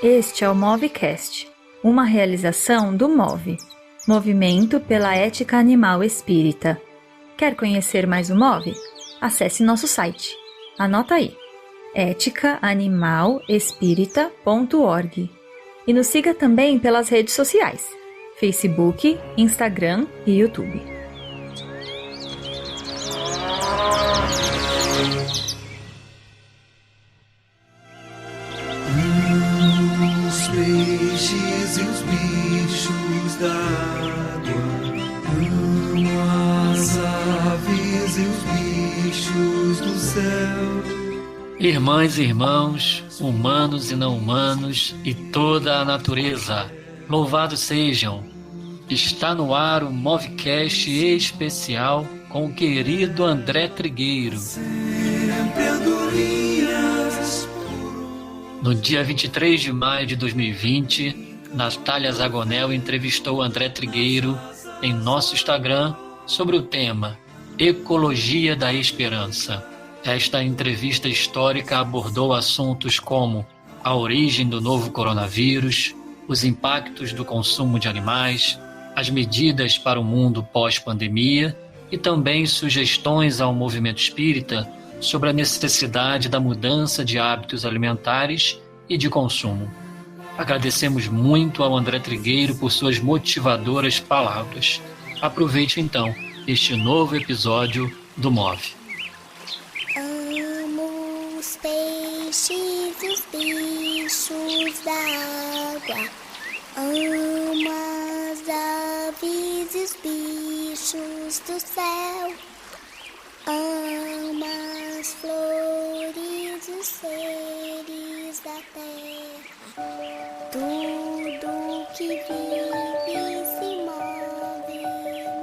Este é o Movecast, uma realização do MOVE, Movimento pela Ética Animal Espírita. Quer conhecer mais o MOVE? Acesse nosso site. Anota aí, eticaanimalespirita.org. E nos siga também pelas redes sociais, Facebook, Instagram e YouTube. Os peixes e os bichos da água, as aves e os bichos do céu. Irmãs e irmãos, humanos e não humanos e toda a natureza, louvados sejam! Está no ar o Movecast especial com o querido André Trigueiro. No dia 23 de maio de 2020, Natália Zagonel entrevistou André Trigueiro em nosso Instagram sobre o tema Ecologia da Esperança. Esta entrevista histórica abordou assuntos como a origem do novo coronavírus, os impactos do consumo de animais, as medidas para o mundo pós-pandemia e também sugestões ao movimento espírita sobre a necessidade da mudança de hábitos alimentares e de consumo. Agradecemos muito ao André Trigueiro por suas motivadoras palavras. Aproveite então este novo episódio do MOVE. Amo os peixes e os bichos da água. Amo as aves e os bichos do céu. Amo as flores e os seres da terra. Tudo que vive e se move nela.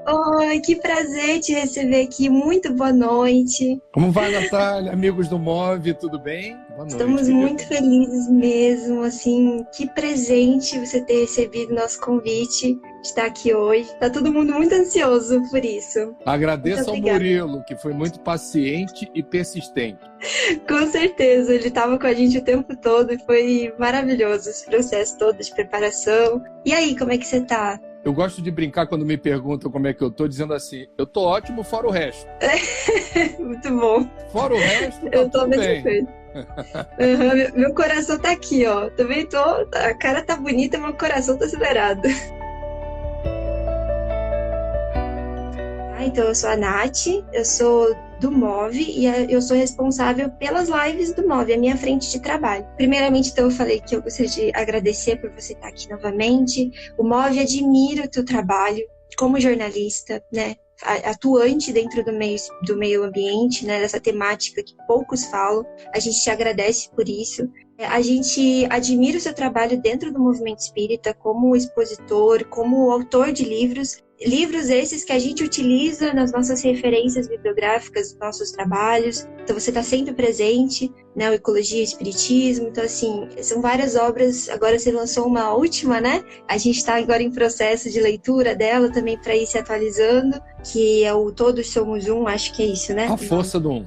Oi, que prazer te receber aqui. Muito boa noite. Como vai, Natália? Amigos do MOVE, tudo bem? Boa noite. Estamos muito felizes mesmo, assim, que presente você ter recebido nosso convite de estar aqui hoje. Tá todo mundo muito ansioso por isso. Agradeço ao Murilo, que foi muito paciente e persistente. Com certeza, ele estava com a gente o tempo todo e foi maravilhoso esse processo todo de preparação. E aí, como é que você tá? Eu gosto de brincar quando me perguntam como é que eu tô, dizendo assim, eu tô ótimo fora o resto. Muito bom. Fora o resto, tá eu tô tudo bem. Meu coração tá aqui, ó. Também tô. A cara tá bonita, meu coração tá acelerado. Então, eu sou a Nath, eu sou do MOVE e eu sou responsável pelas lives do MOVE, a minha frente de trabalho. Primeiramente, então, eu falei que eu gostaria de agradecer por você estar aqui novamente. O MOVE admira o teu trabalho como jornalista, né? Atuante dentro do meio ambiente, né? Dessa temática que poucos falam. A gente te agradece por isso. A gente admira o seu trabalho dentro do movimento espírita como expositor, como autor de livros esses que a gente utiliza nas nossas referências bibliográficas, nos nossos trabalhos. Então você está sempre presente, né? O Ecologia e Espiritismo. Então, assim, são várias obras. Agora você lançou uma última, né? A gente está agora em processo de leitura dela também para ir se atualizando, que é o Todos Somos Um, acho que é isso, né? A Força do Um.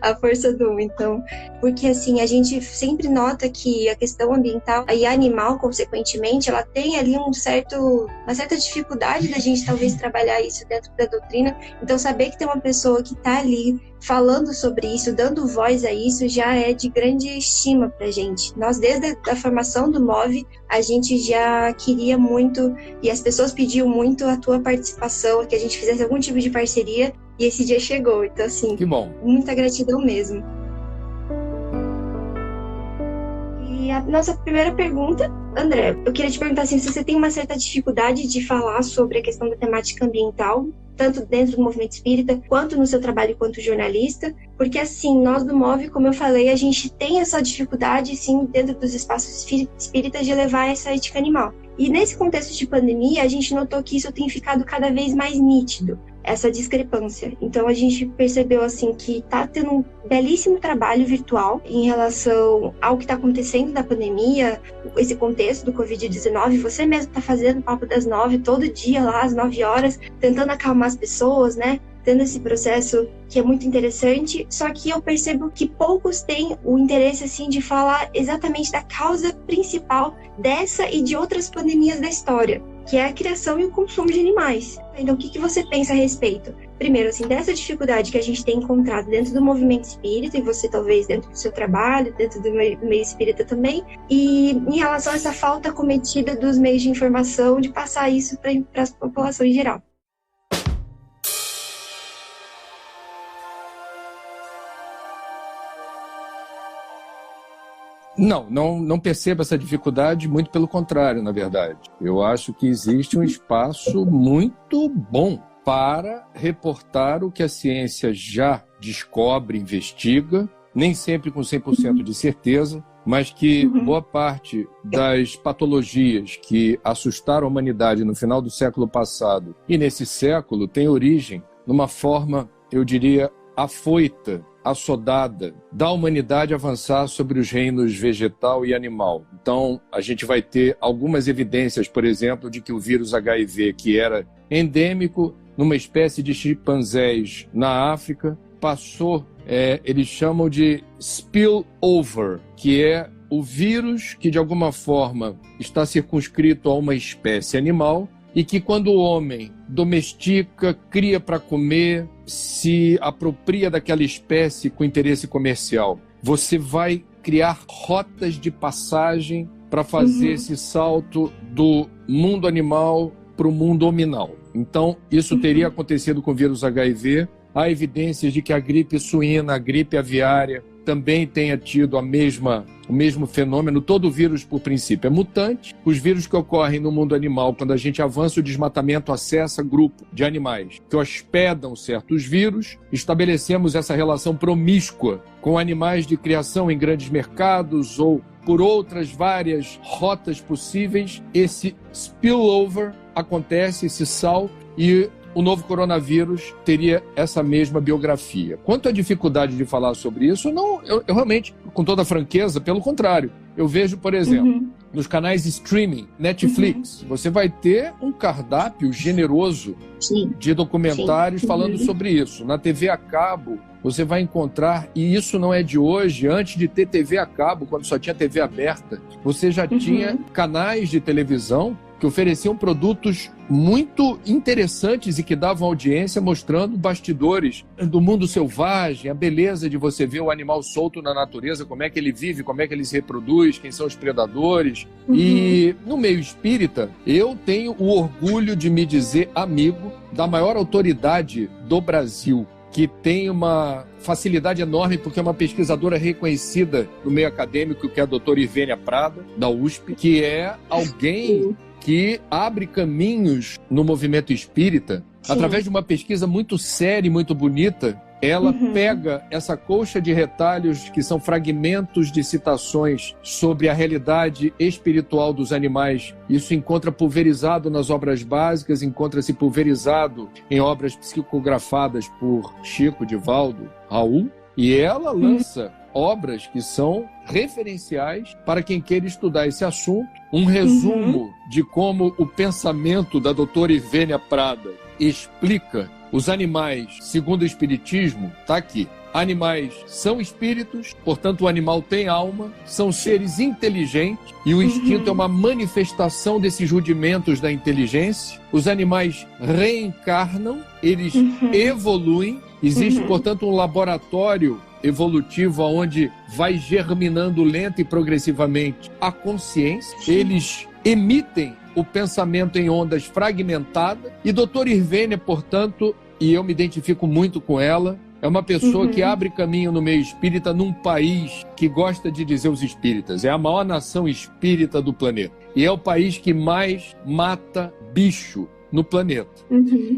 A Força do Um, então. Porque, assim, a gente sempre nota que a questão ambiental e animal, consequentemente, ela tem ali uma certa dificuldade da gente talvez trabalhar isso dentro da doutrina. Então, saber que tem uma pessoa que está ali falando sobre isso, dando voz a isso, já é de grande estima pra gente. Nós, desde a formação do MOVE, a gente já queria muito, e as pessoas pediam muito a tua participação, que a gente fizesse algum tipo de parceria, e esse dia chegou. Então, assim, que bom. Muita gratidão mesmo. E a nossa primeira pergunta, André, eu queria te perguntar assim, se você tem uma certa dificuldade de falar sobre a questão da temática ambiental, tanto dentro do movimento espírita, quanto no seu trabalho quanto jornalista, porque assim, nós do MOVE, como eu falei, a gente tem essa dificuldade, sim, dentro dos espaços espíritas de levar essa ética animal. E nesse contexto de pandemia, a gente notou que isso tem ficado cada vez mais nítido. essa discrepância. Então a gente percebeu assim que está tendo um belíssimo trabalho virtual em relação ao que está acontecendo da pandemia, esse contexto do Covid-19. Você mesmo está fazendo o Papo das 9 todo dia lá às 9 horas, tentando acalmar as pessoas, né? Tendo esse processo que é muito interessante, só que eu percebo que poucos têm o interesse assim de falar exatamente da causa principal dessa e de outras pandemias da história, que é a criação e o consumo de animais. Então, o que você pensa a respeito? Primeiro, assim, dessa dificuldade que a gente tem encontrado dentro do movimento espírita, e você talvez dentro do seu trabalho, dentro do meio espírita também, e em relação a essa falta cometida dos meios de informação, de passar isso para a população em geral. Não percebo essa dificuldade, muito pelo contrário, na verdade. Eu acho que existe um espaço muito bom para reportar o que a ciência já descobre, investiga, nem sempre com 100% de certeza, mas que boa parte das patologias que assustaram a humanidade no final do século passado e nesse século tem origem numa forma, eu diria, afoita, assodada da humanidade avançar sobre os reinos vegetal e animal. Então, a gente vai ter algumas evidências, por exemplo, de que o vírus HIV, que era endêmico numa espécie de chimpanzés na África, passou, eles chamam de spillover, que é o vírus que de alguma forma está circunscrito a uma espécie animal e que quando o homem domestica, cria para comer, se apropria daquela espécie com interesse comercial, você vai criar rotas de passagem para fazer esse salto do mundo animal para o mundo hominal. Então, isso teria acontecido com o vírus HIV. Há evidências de que a gripe suína, a gripe aviária, também tenha tido o mesmo fenômeno. Todo vírus, por princípio, é mutante. Os vírus que ocorrem no mundo animal, quando a gente avança o desmatamento, acessa grupo de animais que hospedam certos vírus, estabelecemos essa relação promíscua com animais de criação em grandes mercados ou por outras várias rotas possíveis. Esse spillover acontece, esse salto, e o novo coronavírus teria essa mesma biografia. Quanto à dificuldade de falar sobre isso, eu realmente, com toda franqueza, pelo contrário. Eu vejo, por exemplo, nos canais de streaming, Netflix, você vai ter um cardápio generoso de documentários falando sobre isso. Na TV a cabo, você vai encontrar, e isso não é de hoje, antes de ter TV a cabo, quando só tinha TV aberta, você já tinha canais de televisão que ofereciam produtos muito interessantes e que davam audiência, mostrando bastidores do mundo selvagem, a beleza de você ver o animal solto na natureza, como é que ele vive, como é que ele se reproduz, quem são os predadores. E no meio espírita, eu tenho o orgulho de me dizer amigo da maior autoridade do Brasil, que tem uma facilidade enorme, porque é uma pesquisadora reconhecida no meio acadêmico, que é a doutora Ivênia Prada, da USP, que é alguém que abre caminhos no movimento espírita. Através de uma pesquisa muito séria e muito bonita, ela pega essa colcha de retalhos, que são fragmentos de citações sobre a realidade espiritual dos animais. Isso encontra pulverizado nas obras básicas, encontra-se pulverizado em obras psicografadas por Chico, Divaldo, Raul, e ela lança obras que são referenciais para quem queira estudar esse assunto. Um resumo de como o pensamento da doutora Ivênia Prada explica os animais segundo o espiritismo está aqui. Animais são espíritos, portanto o animal tem alma, são seres inteligentes e o instinto é uma manifestação desses rudimentos da inteligência. Os animais reencarnam, eles evoluem, existe, portanto, um laboratório evolutivo onde vai germinando lenta e progressivamente a consciência. Eles emitem o pensamento em ondas fragmentadas. E doutora Ivênia, portanto, e eu me identifico muito com ela, é uma pessoa que abre caminho no meio espírita num país que gosta de dizer os espíritas. É a maior nação espírita do planeta. E é o país que mais mata bicho no planeta.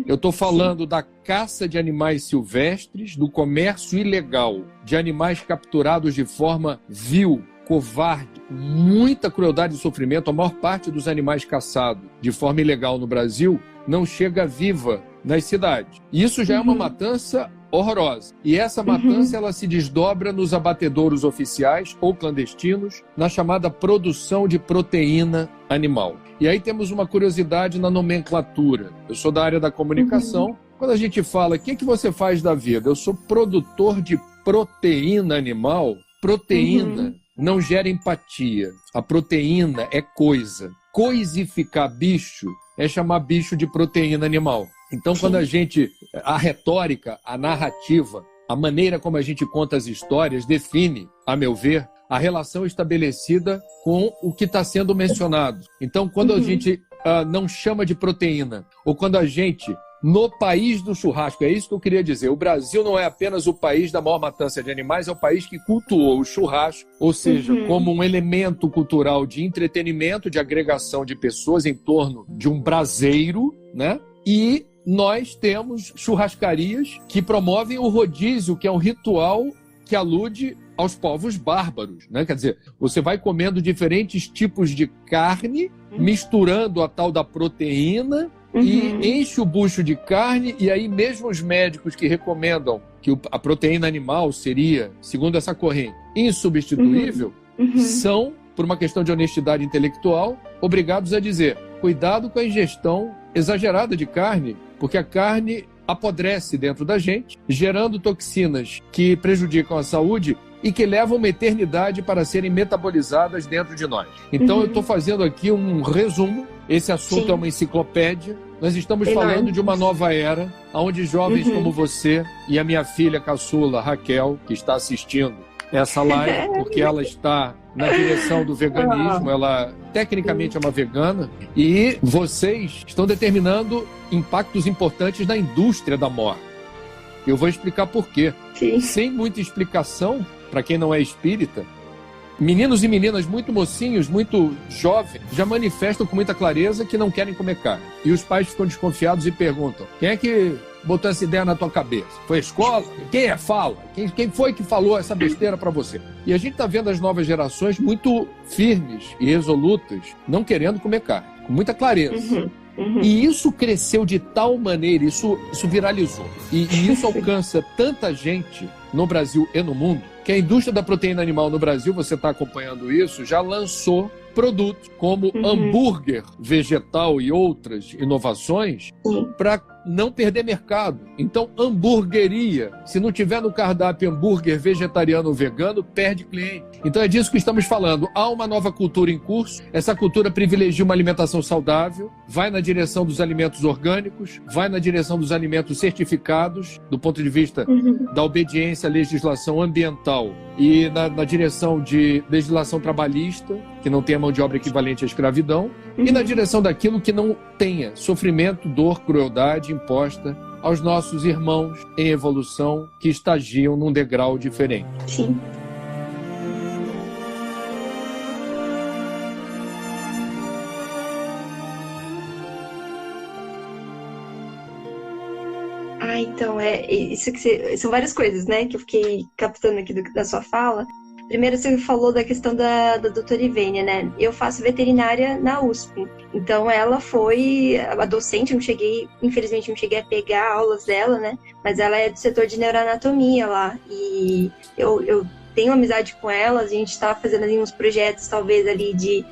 Eu estou falando da caça de animais silvestres, do comércio ilegal de animais capturados de forma vil, covarde, muita crueldade e sofrimento. A maior parte dos animais caçados de forma ilegal no Brasil não chega viva nas cidades. E isso já é uma matança horrorosa. E essa matança ela se desdobra nos abatedouros oficiais ou clandestinos, na chamada produção de proteína animal. E aí temos uma curiosidade na nomenclatura. Eu sou da área da comunicação. Quando a gente fala, o que você faz da vida? Eu sou produtor de proteína animal. Proteína não gera empatia. A proteína é coisa. Coisificar bicho é chamar bicho de proteína animal. Então, quando a retórica, a narrativa, a maneira como a gente conta as histórias define, a meu ver, a relação estabelecida com o que está sendo mencionado. Então, quando a gente não chama de proteína, ou quando a gente, no país do churrasco, é isso que eu queria dizer, o Brasil não é apenas o país da maior matança de animais, é o país que cultuou o churrasco, ou seja, como um elemento cultural de entretenimento, de agregação de pessoas em torno de um braseiro, né? E nós temos churrascarias que promovem o rodízio, que é um ritual que alude aos povos bárbaros, né? Quer dizer, você vai comendo diferentes tipos de carne, misturando a tal da proteína, e enche o bucho de carne, e aí mesmo os médicos que recomendam que a proteína animal seria, segundo essa corrente, insubstituível, são, por uma questão de honestidade intelectual, obrigados a dizer, cuidado com a ingestão exagerada de carne, porque a carne apodrece dentro da gente, gerando toxinas que prejudicam a saúde e que levam uma eternidade para serem metabolizadas dentro de nós. Então eu estou fazendo aqui um resumo, esse assunto é uma enciclopédia, nós estamos falando de uma nova era, onde jovens como você e a minha filha caçula, Raquel, que está assistindo essa live, porque ela está na direção do veganismo, ela tecnicamente é uma vegana, e vocês estão determinando impactos importantes na indústria da morte. Eu vou explicar por quê. Sem muita explicação, para quem não é espírita, meninos e meninas muito mocinhos, muito jovens, já manifestam com muita clareza que não querem comer carne. E os pais ficam desconfiados e perguntam, quem é que botou essa ideia na tua cabeça? Foi a escola? Quem é? Fala. Quem foi que falou essa besteira para você? E a gente está vendo as novas gerações muito firmes e resolutas, não querendo comer carne, com muita clareza. E isso cresceu de tal maneira, isso viralizou. E isso alcança tanta gente no Brasil e no mundo, que a indústria da proteína animal no Brasil, você está acompanhando isso, já lançou produtos como hambúrguer vegetal e outras inovações para não perder mercado. Então, hamburgueria, se não tiver no cardápio hambúrguer vegetariano ou vegano, perde cliente. Então é disso que estamos falando. Há uma nova cultura em curso. Essa cultura privilegia uma alimentação saudável, vai na direção dos alimentos orgânicos, vai na direção dos alimentos certificados, do ponto de vista da obediência à legislação ambiental e na direção de legislação trabalhista, que não tenha mão de obra equivalente à escravidão, e na direção daquilo que não tenha sofrimento, dor, crueldade imposta aos nossos irmãos em evolução que estagiam num degrau diferente. Sim. Então, isso que são várias coisas, né, que eu fiquei captando aqui da sua fala. Primeiro, você falou da questão da doutora Ivênia, né? Eu faço veterinária na USP. Então, ela foi a docente, infelizmente não cheguei a pegar aulas dela, né? Mas ela é do setor de neuroanatomia lá. E eu tenho amizade com ela, a gente está fazendo ali uns projetos, talvez, ali de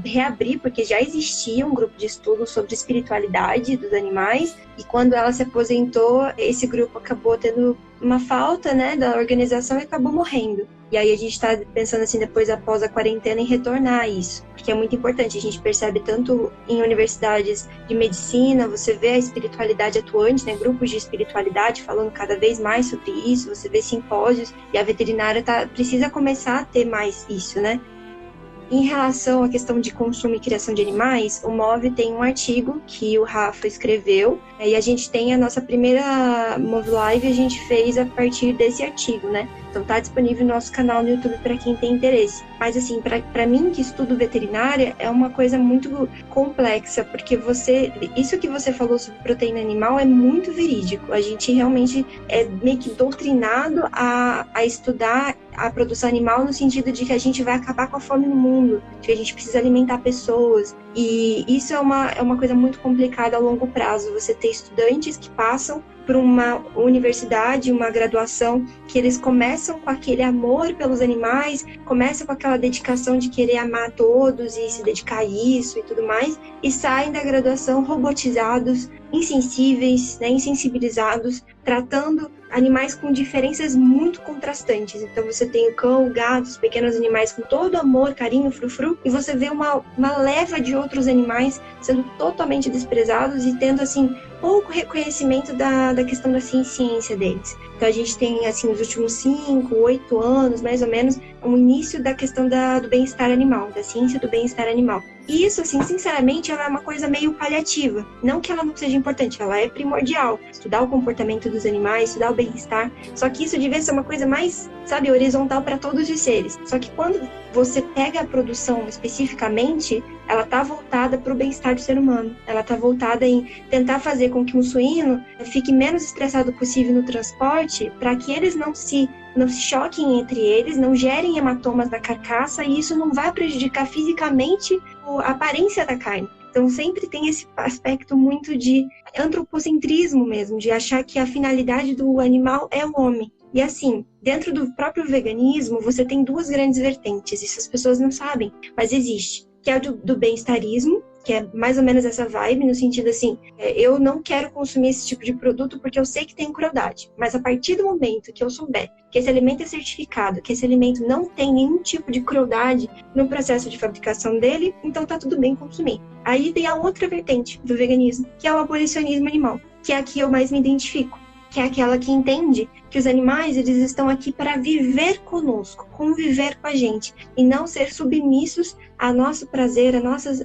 reabrir, porque já existia um grupo de estudo sobre espiritualidade dos animais, e quando ela se aposentou, esse grupo acabou tendo uma falta, né, da organização e acabou morrendo. E aí a gente está pensando assim, depois, após a quarentena, em retornar a isso, porque é muito importante. A gente percebe tanto em universidades de medicina, você vê a espiritualidade atuante, né, grupos de espiritualidade falando cada vez mais sobre isso, você vê simpósios, e a veterinária precisa começar a ter mais isso, né? Em relação à questão de consumo e criação de animais, o MOV tem um artigo que o Rafa escreveu, e a gente tem a nossa primeira MOV Live, a gente fez a partir desse artigo, né? Então tá disponível no nosso canal no YouTube para quem tem interesse. Mas assim, para mim que estudo veterinária é uma coisa muito complexa, porque isso que você falou sobre proteína animal é muito verídico. A gente realmente é meio que doutrinado a estudar a produção animal no sentido de que a gente vai acabar com a fome no mundo, de que a gente precisa alimentar pessoas. E isso é uma coisa muito complicada a longo prazo. Você ter estudantes que passam por uma universidade, uma graduação, que eles começam com aquele amor pelos animais, começam com aquela dedicação de querer amar todos e se dedicar a isso e tudo mais, e saem da graduação robotizados, insensíveis, né, insensibilizados, tratando animais com diferenças muito contrastantes. Então você tem o cão, o gato, os pequenos animais com todo amor, carinho, frufru, e você vê uma leva de outros animais sendo totalmente desprezados e tendo, assim, pouco reconhecimento da questão da ciência deles. Então a gente tem, assim, nos últimos 5, 8 anos, mais ou menos, o início da questão do bem-estar animal, da ciência do bem-estar animal. E isso, assim, sinceramente, ela é uma coisa meio paliativa. Não que ela não seja importante, ela é primordial. Estudar o comportamento dos animais, estudar o bem-estar. Só que isso devia ser uma coisa mais, sabe, horizontal para todos os seres. Só que quando você pega a produção especificamente, ela está voltada para o bem-estar do ser humano. Ela está voltada em tentar fazer com que um suíno fique menos estressado possível no transporte, para que eles não se choquem entre eles, não gerem hematomas na carcaça, e isso não vai prejudicar fisicamente a aparência da carne. Então sempre tem esse aspecto muito de antropocentrismo mesmo, de achar que a finalidade do animal é o homem. E assim, dentro do próprio veganismo, você tem duas grandes vertentes, isso as pessoas não sabem, mas existe, que é o do bem-estarismo, que é mais ou menos essa vibe, no sentido assim, eu não quero consumir esse tipo de produto porque eu sei que tem crueldade, mas a partir do momento que eu souber que esse alimento é certificado, que esse alimento não tem nenhum tipo de crueldade no processo de fabricação dele, então tá tudo bem consumir. Aí tem a outra vertente do veganismo, que é o abolicionismo animal, que é a que eu mais me identifico, que é aquela que entende que os animais, eles estão aqui para viver conosco, conviver com a gente, e não ser submissos ao nosso prazer,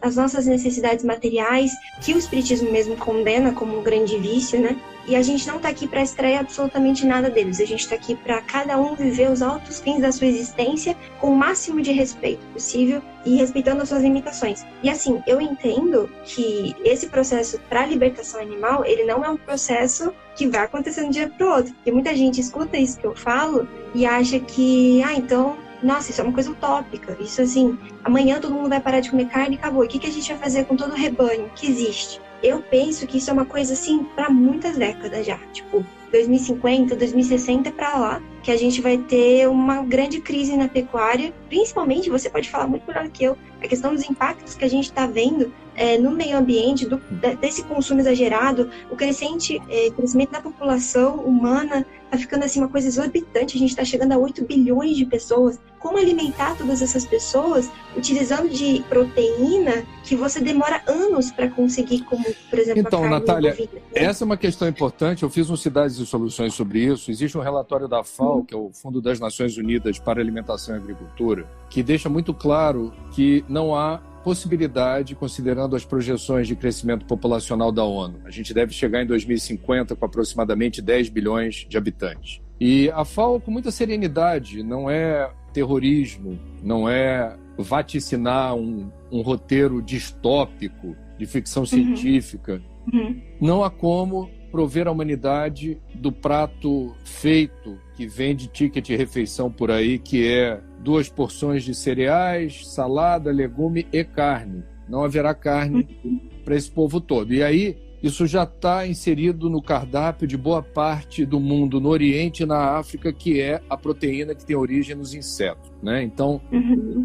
às nossas necessidades materiais, que o espiritismo mesmo condena como um grande vício, né? E a gente não está aqui para extrair absolutamente nada deles, a gente está aqui para cada um viver os altos fins da sua existência com o máximo de respeito possível e respeitando as suas limitações. E assim, eu entendo que esse processo para a libertação animal, ele não é um processo que vai acontecer de um dia para o outro, porque muita gente escuta isso que eu falo e acha que, então, nossa, isso é uma coisa utópica, isso assim, amanhã todo mundo vai parar de comer carne e acabou, e o que a gente vai fazer com todo o rebanho que existe? Eu penso que isso é uma coisa assim para muitas décadas já, tipo 2050, 2060 para lá, que a gente vai ter uma grande crise na pecuária, principalmente, você pode falar muito melhor que eu, a questão dos impactos que a gente está vendo no meio ambiente, desse consumo exagerado, o crescimento da população humana está ficando assim uma coisa exorbitante, a gente está chegando a 8 bilhões de pessoas. Como alimentar todas essas pessoas utilizando de proteína que você demora anos para conseguir, como, por exemplo, então, a carne Natália, bovina, né? Essa é uma questão importante. Eu fiz um Cidades e Soluções sobre isso. Existe um relatório da FAO, que é o Fundo das Nações Unidas para Alimentação e Agricultura, que deixa muito claro que não há possibilidade, considerando as projeções de crescimento populacional da ONU. A gente deve chegar em 2050 com aproximadamente 10 bilhões de habitantes. E a FAO, com muita serenidade, não é terrorismo, não é vaticinar um roteiro distópico de ficção científica. Não há como prover a humanidade do prato feito que vende ticket de refeição por aí, que é 2 porções de cereais, salada, legume e carne. Não haverá carne para esse povo todo. E aí, isso já está inserido no cardápio de boa parte do mundo, no Oriente e na África, que é a proteína que tem origem nos insetos, né? Então,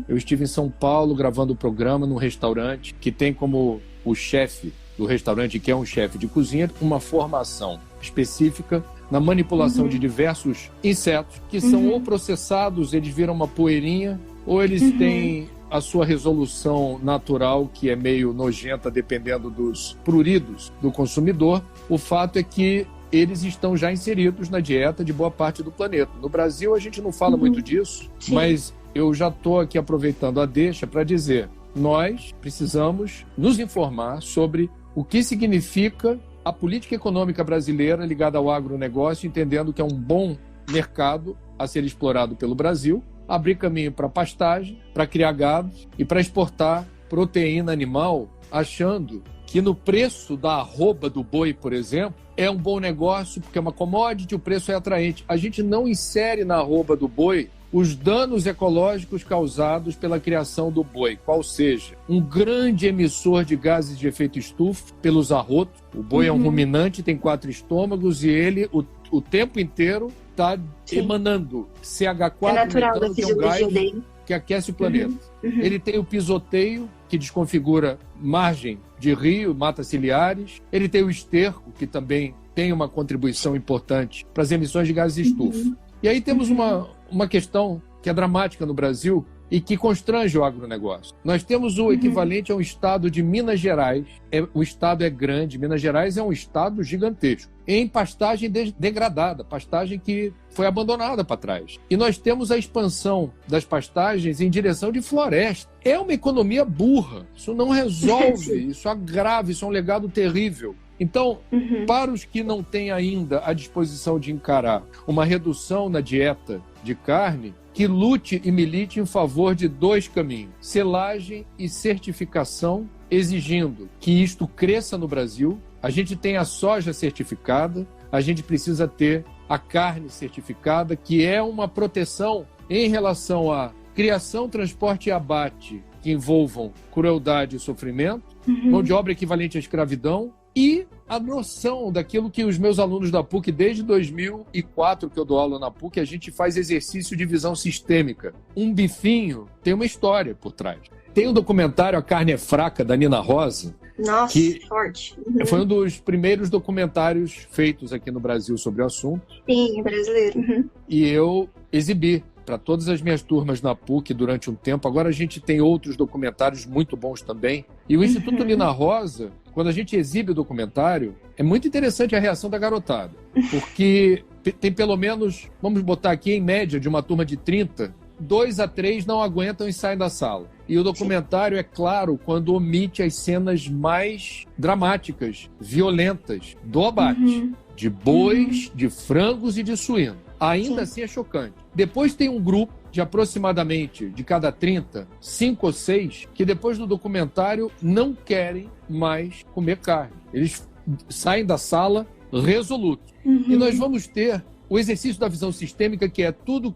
eu estive em São Paulo gravando o programa num restaurante que tem como o chefe do restaurante, que é um chefe de cozinha, uma formação específica na manipulação de diversos insetos que são ou processados, eles viram uma poeirinha, ou eles têm a sua resolução natural, que é meio nojenta dependendo dos pruridos do consumidor. O fato é que eles estão já inseridos na dieta de boa parte do planeta. No Brasil a gente não fala muito disso, mas eu já estou aqui aproveitando a deixa para dizer, nós precisamos nos informar sobre o que significa a política econômica brasileira ligada ao agronegócio, entendendo que é um bom mercado a ser explorado pelo Brasil, abrir caminho para pastagem, para criar gado e para exportar proteína animal, achando que no preço da arroba do boi, por exemplo, é um bom negócio porque é uma commodity, o preço é atraente. A gente não insere na arroba do boi os danos ecológicos causados pela criação do boi, qual seja, um grande emissor de gases de efeito estufa pelos arrotos. O boi é um ruminante, tem 4 estômagos e ele, o tempo inteiro, está emanando CH4, é natural metano, da que é um fisiologia gás dele. que aquece o planeta. Ele tem o pisoteio, que desconfigura margem de rio, mata ciliares. Ele tem o esterco, que também tem uma contribuição importante para as emissões de gases de estufa. E aí temos uma questão que é dramática no Brasil e que constrange o agronegócio. Nós temos o equivalente a um estado de Minas Gerais. O estado é grande, Minas Gerais é um estado gigantesco, em pastagem degradada, pastagem que foi abandonada para trás. E nós temos a expansão das pastagens em direção de floresta. É uma economia burra, isso não resolve, isso agrava, isso é um legado terrível. Então, para os que não têm ainda a disposição de encarar uma redução na dieta de carne, que lute e milite em favor de 2 caminhos: selagem e certificação, exigindo que isto cresça no Brasil. A gente tem a soja certificada, a gente precisa ter a carne certificada, que é uma proteção em relação à criação, transporte e abate que envolvam crueldade e sofrimento, mão de obra equivalente à escravidão, e a noção daquilo que os meus alunos da PUC, desde 2004 que eu dou aula na PUC, a gente faz exercício de visão sistêmica. Um bifinho tem uma história por trás. Tem um documentário, A Carne é Fraca, da Nina Rosa. Nossa, que forte. Foi um dos primeiros documentários feitos aqui no Brasil sobre o assunto. Sim, brasileiro. E eu exibi para todas as minhas turmas na PUC durante um tempo. Agora a gente tem outros documentários muito bons também. E o Instituto Nina Rosa, quando a gente exibe o documentário, é muito interessante a reação da garotada. Porque tem pelo menos, vamos botar aqui em média, de uma turma de 30, 2 a 3 não aguentam e saem da sala. E o documentário é claro quando omite as cenas mais dramáticas, violentas do abate. De bois, de frangos e de suíno. Ainda assim é chocante. Depois tem um grupo de aproximadamente, de cada 30, 5 ou 6, que depois do documentário não querem mais comer carne. Eles saem da sala resolutos. E nós vamos ter o exercício da visão sistêmica, que é tudo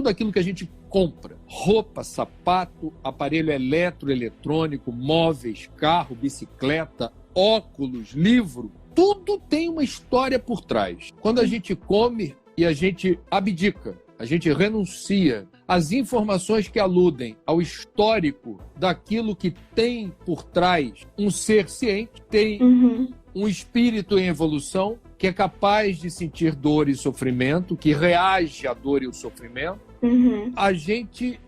aquilo que a gente compra. Roupa, sapato, aparelho eletrônico, móveis, carro, bicicleta, óculos, livro. Tudo tem uma história por trás. Quando a gente come e a gente abdica, a gente renuncia às informações que aludem ao histórico daquilo que tem por trás um ser ciente, tem um espírito em evolução, que é capaz de sentir dor e sofrimento, que reage à dor e ao sofrimento. A gente,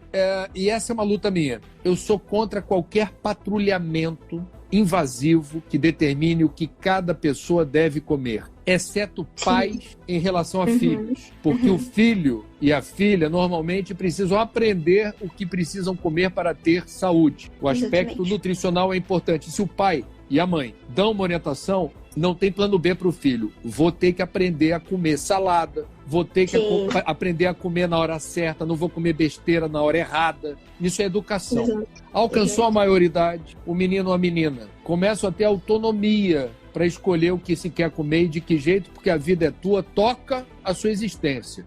e essa é uma luta minha, eu sou contra qualquer patrulhamento invasivo que determine o que cada pessoa deve comer, exceto pais em relação a filhos. Porque o filho e a filha normalmente precisam aprender o que precisam comer para ter saúde. O aspecto nutricional é importante. Se o pai e a mãe dão uma orientação, não tem plano B para o filho. Vou ter que aprender a comer salada, vou ter que aprender a comer na hora certa, não vou comer besteira na hora errada. Isso é educação. Alcançou a maioridade, o menino ou a menina começa a ter autonomia para escolher o que se quer comer e de que jeito, porque a vida é tua, toca a sua existência.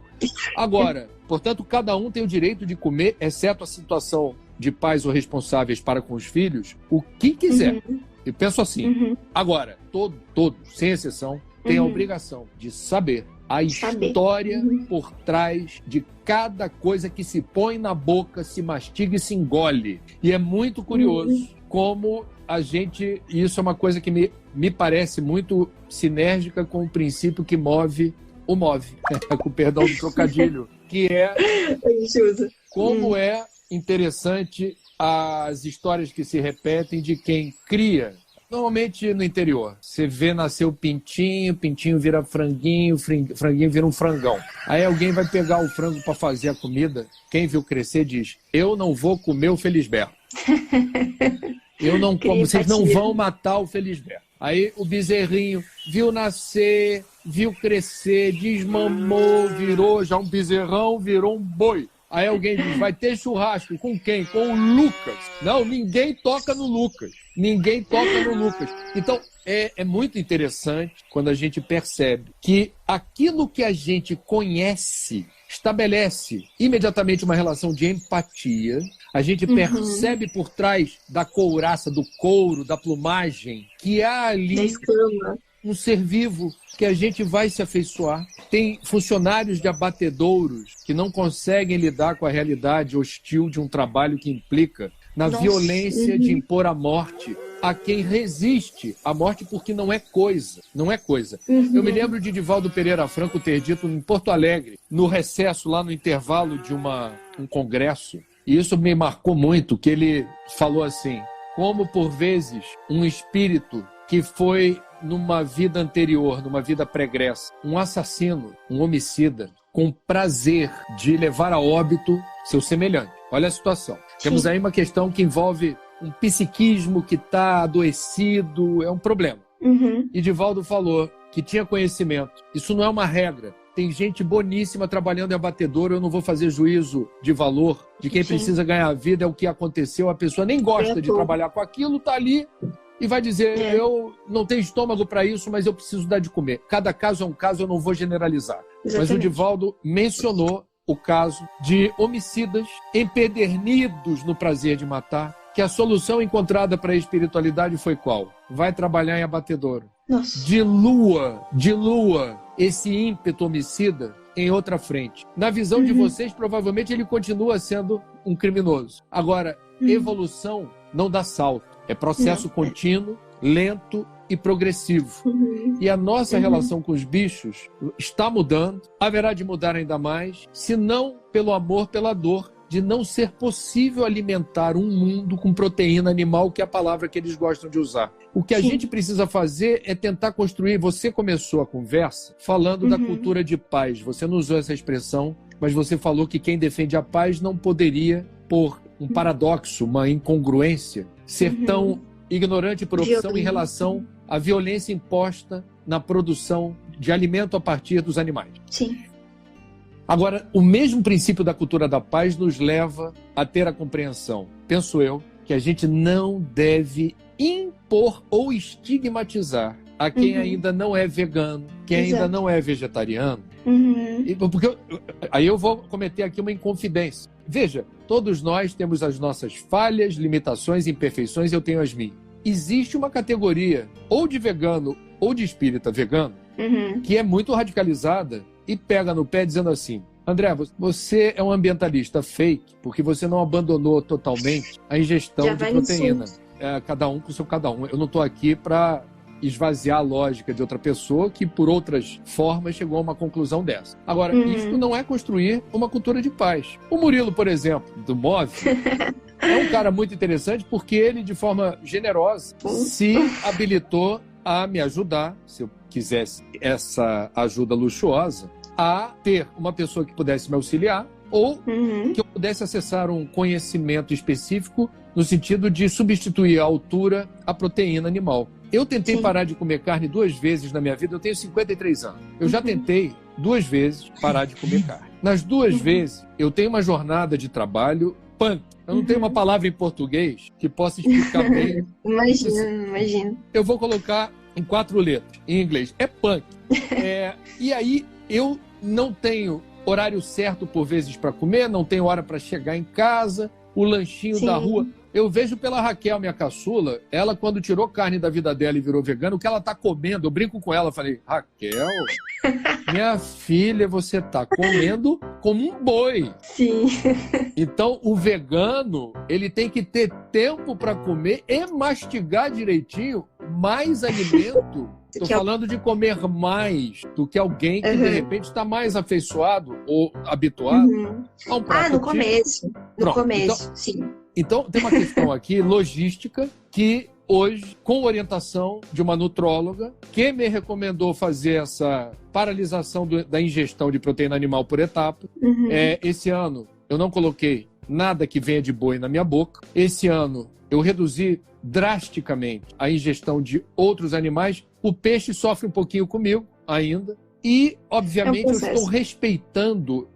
Agora, portanto, cada um tem o direito de comer, exceto a situação de pais ou responsáveis para com os filhos, o que quiser. Eu penso assim. Agora, todos, sem exceção, têm a obrigação de saber a história por trás de cada coisa que se põe na boca, se mastiga e se engole. E é muito curioso como a gente... E isso é uma coisa que me parece muito sinérgica com o princípio que move o move. Com perdão do trocadilho. Que é como é interessante as histórias que se repetem de quem cria. Normalmente no interior, você vê nascer o pintinho vira franguinho, franguinho vira um frangão. Aí alguém vai pegar o frango para fazer a comida, quem viu crescer diz, eu não vou comer o Felisberto. Eu não como, vocês não vão matar o Felisberto. Aí o bezerrinho viu nascer, viu crescer, desmamou, virou já um bezerrão, virou um boi. Aí alguém diz, vai ter churrasco com quem? Com o Lucas. Não, ninguém toca no Lucas. Ninguém toca no Lucas. Então, é muito interessante quando a gente percebe que aquilo que a gente conhece estabelece imediatamente uma relação de empatia. A gente percebe por trás da couraça, do couro, da plumagem, que há Da ali escama. um ser vivo que a gente vai se afeiçoar. Tem funcionários de abatedouros que não conseguem lidar com a realidade hostil de um trabalho que implica na Nossa, violência de impor a morte a quem resiste à morte, porque não é coisa. Não é coisa. Eu me lembro de Divaldo Pereira Franco ter dito em Porto Alegre, no recesso, lá no intervalo de um congresso, e isso me marcou muito, que ele falou assim: como por vezes um espírito que foi numa vida anterior, numa vida pregressa, um assassino, um homicida, com prazer de levar a óbito seu semelhante. Olha a situação. Temos aí uma questão que envolve um psiquismo que está adoecido, é um problema. E Divaldo falou que tinha conhecimento. Isso não é uma regra. Tem gente boníssima trabalhando em abatedouro, eu não vou fazer juízo de valor de quem precisa ganhar a vida, é o que aconteceu, a pessoa nem gosta de trabalhar com aquilo, está ali e vai dizer, eu não tenho estômago para isso, mas eu preciso dar de comer. Cada caso é um caso, eu não vou generalizar. Mas o Divaldo mencionou o caso de homicidas empedernidos no prazer de matar, que a solução encontrada para a espiritualidade foi qual? Vai trabalhar em abatedouro. Nossa. Dilua esse ímpeto homicida em outra frente. Na visão de vocês, provavelmente ele continua sendo um criminoso. Agora, evolução não dá salto. É processo contínuo, lento e progressivo. E a nossa relação com os bichos está mudando, haverá de mudar ainda mais, se não pelo amor, pela dor, de não ser possível alimentar um mundo com proteína animal, que é a palavra que eles gostam de usar. O que a gente precisa fazer é tentar construir. Você começou a conversa falando da cultura de paz. Você não usou essa expressão, mas você falou que quem defende a paz não poderia, por um paradoxo, uma incongruência, ser tão ignorante por opção em relação à violência imposta na produção de alimento a partir dos animais. Sim. Agora, o mesmo princípio da cultura da paz nos leva a ter a compreensão, penso eu, que a gente não deve impor ou estigmatizar a quem ainda não é vegano, quem ainda não é vegetariano. Porque aí eu vou cometer aqui uma inconfidência. Veja, todos nós temos as nossas falhas, limitações, imperfeições, eu tenho as minhas. Existe uma categoria ou de vegano ou de espírita vegano que é muito radicalizada e pega no pé dizendo assim: André, você é um ambientalista fake porque você não abandonou totalmente a ingestão de proteína. Cada um com o seu cada um. Eu não estou aqui para esvaziar a lógica de outra pessoa que, por outras formas, chegou a uma conclusão dessa. Agora, isso não é construir uma cultura de paz. O Murilo, por exemplo, do MOV, é um cara muito interessante porque ele, de forma generosa, se habilitou a me ajudar, se eu quisesse essa ajuda luxuosa, a ter uma pessoa que pudesse me auxiliar ou que eu pudesse acessar um conhecimento específico no sentido de substituir à altura a proteína animal. Eu tentei parar de comer carne 2 vezes na minha vida, eu tenho 53 anos. Eu já tentei 2 vezes parar de comer carne. Nas 2 vezes, eu tenho uma jornada de trabalho punk. Eu não tenho uma palavra em português que possa explicar bem. Imagino. Eu vou colocar em 4 letras, em inglês. É punk. E aí, eu não tenho horário certo, por vezes, para comer, não tenho hora para chegar em casa, o lanchinho da rua. Eu vejo pela Raquel, minha caçula, ela quando tirou carne da vida dela e virou vegana, o que ela tá comendo, eu brinco com ela, falei: Raquel, minha filha, você tá comendo como um boi. Sim. Então, o vegano, ele tem que ter tempo para comer e mastigar direitinho mais alimento. Estou falando de comer mais do que alguém que, de repente, está mais afeiçoado ou habituado a um prato no começo. No começo, sim. Então, tem uma questão aqui, logística, que hoje, com orientação de uma nutróloga, que me recomendou fazer essa paralisação da ingestão de proteína animal por etapa. Esse ano, eu não coloquei nada que venha de boi na minha boca. Esse ano, eu reduzi drasticamente a ingestão de outros animais. O peixe sofre um pouquinho comigo ainda. E, obviamente, eu estou respeitando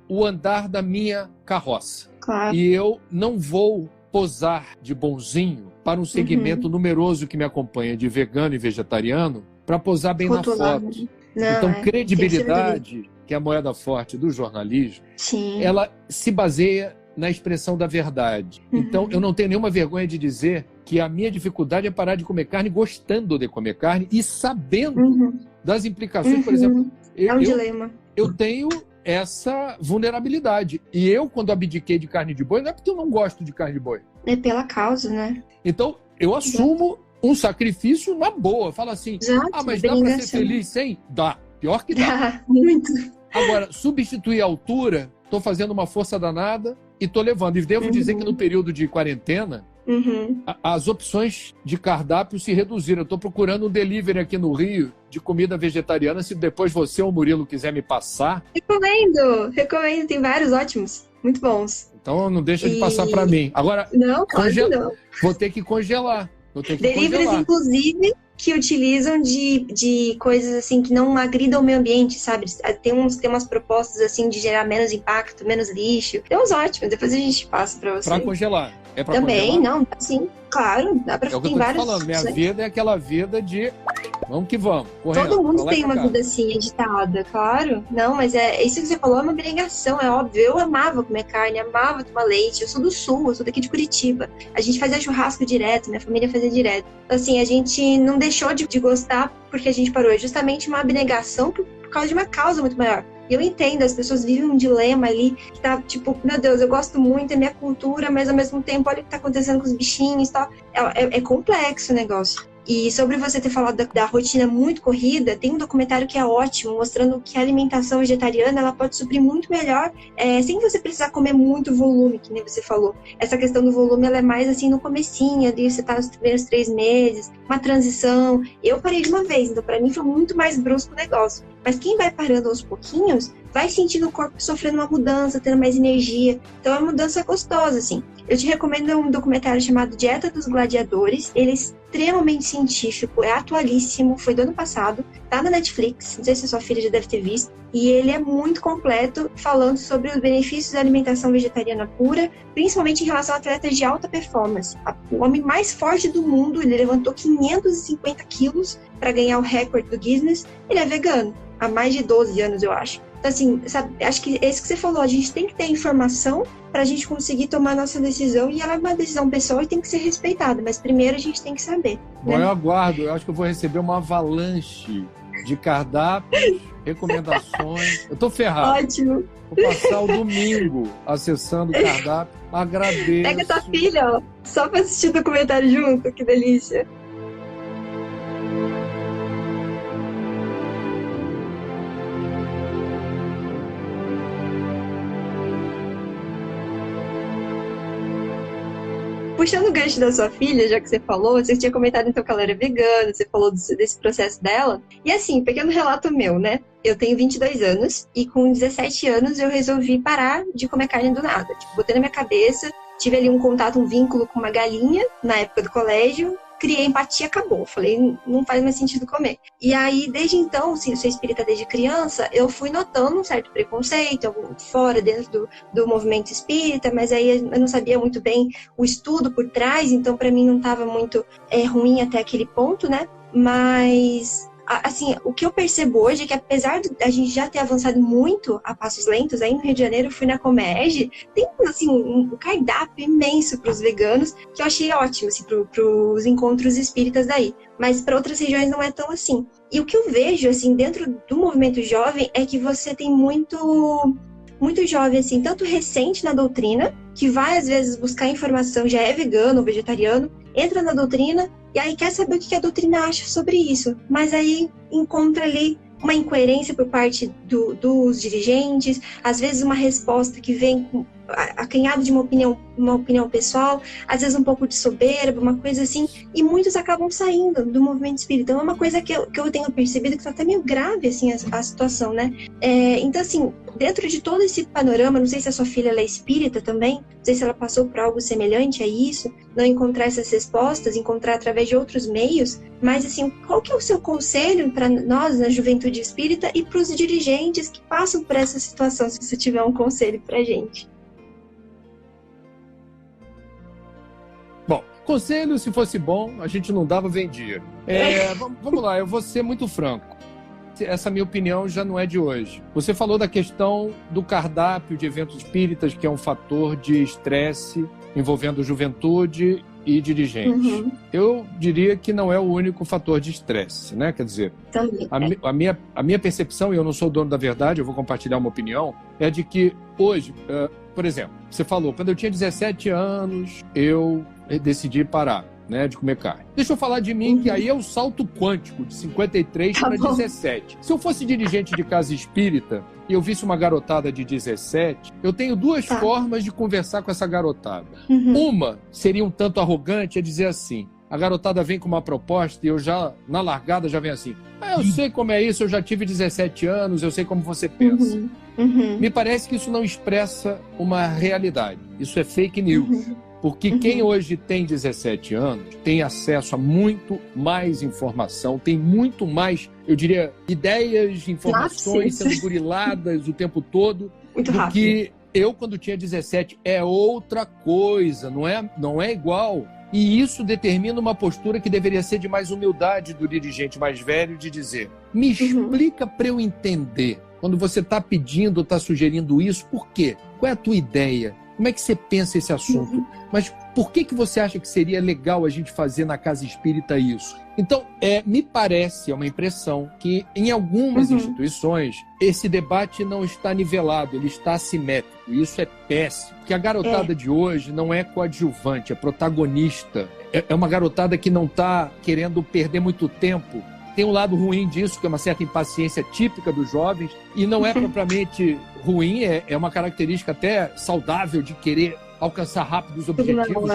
o andar da minha carroça. Claro. E eu não vou posar de bonzinho para um segmento numeroso que me acompanha de vegano e vegetariano para posar bem na foto. Então, credibilidade que é a moeda forte do jornalismo, Sim. ela se baseia na expressão da verdade. Então, eu não tenho nenhuma vergonha de dizer que a minha dificuldade é parar de comer carne gostando de comer carne e sabendo das implicações. Por exemplo, É um dilema. eu tenho essa vulnerabilidade. E eu, quando abdiquei de carne de boi, não é porque eu não gosto de carne de boi. É pela causa, né? Então, eu assumo um sacrifício na boa. Fala assim, Exato, mas dá para ser obrigação. feliz sem? Dá. Pior que dá. Muito. Agora, substituir a altura, estou fazendo uma força danada e estou levando. E devo dizer que no período de quarentena, as opções de cardápio se reduziram. Eu estou procurando um delivery aqui no Rio de comida vegetariana. Se depois você ou o Murilo quiser me passar. Recomendo. Tem vários ótimos. Muito bons. Então não deixa de passar para mim. Agora, Não, claro que não. vou ter que congelar. Deliveries, inclusive, que utilizam de coisas assim que não agridam o meio ambiente, sabe? Tem umas propostas assim de gerar menos impacto, menos lixo. Tem uns ótimos, depois a gente passa pra você. Para congelar. É para Também, congelar? não, sim, claro, dá pra É o que eu tem tô te vários. falando. Minha né? vida é aquela vida de vamos que vamos. Correndo, Todo mundo pra lá e tem pra uma cá. vida assim, editada, claro. Não, mas é isso que você falou, é uma obrigação, é óbvio. Eu amava comer carne, amava tomar leite. Eu sou do Sul, eu sou daqui de Curitiba. A gente fazia churrasco direto, minha família fazia direto. Então, assim, a gente não deixou de gostar porque a gente parou. É justamente uma abnegação por causa de uma causa muito maior. E eu entendo, as pessoas vivem um dilema ali, que tá tipo, meu Deus, eu gosto muito, é minha cultura, mas ao mesmo tempo, olha o que tá acontecendo com os bichinhos e tal. É complexo o negócio. E sobre você ter falado da rotina muito corrida, tem um documentário que é ótimo, mostrando que a alimentação vegetariana ela pode suprir muito melhor, sem você precisar comer muito volume, que nem você falou. Essa questão do volume, ela é mais assim no comecinho, ali você tá nos primeiros 3 meses, uma transição. Eu parei de uma vez, então pra mim foi muito mais brusco o negócio. Mas quem vai parando aos pouquinhos, vai sentindo o corpo sofrendo uma mudança, tendo mais energia. Então é uma mudança gostosa, assim. Eu te recomendo um documentário chamado Dieta dos Gladiadores. Ele é extremamente científico, é atualíssimo, foi do ano passado, tá na Netflix, não sei se a sua filha já deve ter visto. E ele é muito completo, falando sobre os benefícios da alimentação vegetariana pura, principalmente em relação a atletas de alta performance. O homem mais forte do mundo, ele levantou 550 quilos para ganhar o recorde do Guinness. Ele é vegano, há mais de 12 anos, eu acho. Então, assim, sabe, acho que é isso que você falou, a gente tem que ter informação para a gente conseguir tomar a nossa decisão, e ela é uma decisão pessoal e tem que ser respeitada, mas primeiro a gente tem que saber. Bom, né? eu aguardo, eu acho que eu vou receber uma avalanche de cardápios, recomendações. Eu tô ferrado. Ótimo. Vou passar o domingo acessando o cardápio. Agradeço. Pega tua filha, ó, só para assistir o documentário junto, que delícia. Puxando o gancho da sua filha, já que você falou, você tinha comentado então que ela era vegana, você falou desse processo dela. E assim, pequeno relato meu, né? Eu tenho 22 anos e com 17 anos eu resolvi parar de comer carne do nada. Tipo, botei na minha cabeça, tive ali um contato, um vínculo com uma galinha na época do colégio, criei empatia, acabou. Falei, não faz mais sentido comer. E aí, desde então, assim, eu sou espírita desde criança, eu fui notando um certo preconceito, fora, dentro do movimento espírita, mas aí eu não sabia muito bem o estudo por trás, então para mim não estava muito ruim até aquele ponto, né? Mas assim, o que eu percebo hoje é que apesar de a gente já ter avançado muito a passos lentos, aí no Rio de Janeiro eu fui na Comerge, tem assim, um cardápio imenso para os veganos, que eu achei ótimo, assim, para os encontros espíritas daí. Mas para outras regiões não é tão assim. E o que eu vejo, assim, dentro do movimento jovem é que você tem muito jovem, assim, tanto recente na doutrina, que vai às vezes buscar informação, já é vegano ou vegetariano, entra na doutrina e aí quer saber o que a doutrina acha sobre isso, mas aí encontra ali uma incoerência por parte dos dirigentes, às vezes uma resposta que vem acanhado de uma opinião pessoal, às vezes um pouco de soberba, uma coisa assim, e muitos acabam saindo do movimento espírita. Então é uma coisa que eu tenho percebido que está até meio grave assim, a situação, né? Então assim, dentro de todo esse panorama, não sei se a sua filha ela é espírita também, não sei se ela passou por algo semelhante a isso, não encontrar essas respostas, encontrar através de outros meios, mas assim, qual que é o seu conselho para nós, na juventude espírita, e para os dirigentes que passam por essa situação, se você tiver um conselho para a gente? Bom, conselho, se fosse bom, a gente não dava, vendia. Vamos lá, eu vou ser muito franco. essa minha opinião já não é de hoje. Você falou da questão do cardápio de eventos espíritas, que é um fator de estresse envolvendo juventude e dirigentes. Eu diria que não é o único fator de estresse, né? Quer dizer, Também. a minha percepção, e eu não sou dono da verdade, eu vou compartilhar uma opinião, é de que hoje, por exemplo, você falou, quando eu tinha 17 anos, eu decidi parar, né, de comer carne. Deixa eu falar de mim, que aí é o salto quântico, de 53 para 17. Se eu fosse dirigente de casa espírita e eu visse uma garotada de 17, eu tenho duas formas de conversar com essa garotada. Uma seria um tanto arrogante, é dizer assim, a garotada vem com uma proposta e eu já, na largada, já venho assim, eu sei como é isso, eu já tive 17 anos, eu sei como você pensa. Me parece que isso não expressa uma realidade, isso é fake news. Porque quem hoje tem 17 anos tem acesso a muito mais informação, tem muito mais, eu diria, ideias, informações sendo buriladas o tempo todo Muito do rápido. que eu, quando tinha 17. É outra coisa, não é igual. E isso determina uma postura que deveria ser de mais humildade do dirigente mais velho, de dizer, me explica para eu entender. Quando você está pedindo, está sugerindo isso, por quê? Qual é a tua ideia? Como é que você pensa esse assunto? Mas por que você acha que seria legal a gente fazer na casa espírita isso? Então, me parece, é uma impressão, que em algumas instituições esse debate não está nivelado, ele está assimétrico. E isso é péssimo, porque a garotada de hoje não é coadjuvante, é protagonista. É uma garotada que não está querendo perder muito tempo. Tem um lado ruim disso, que é uma certa impaciência típica dos jovens, e não é propriamente ruim, é uma característica até saudável de querer alcançar rápido os objetivos.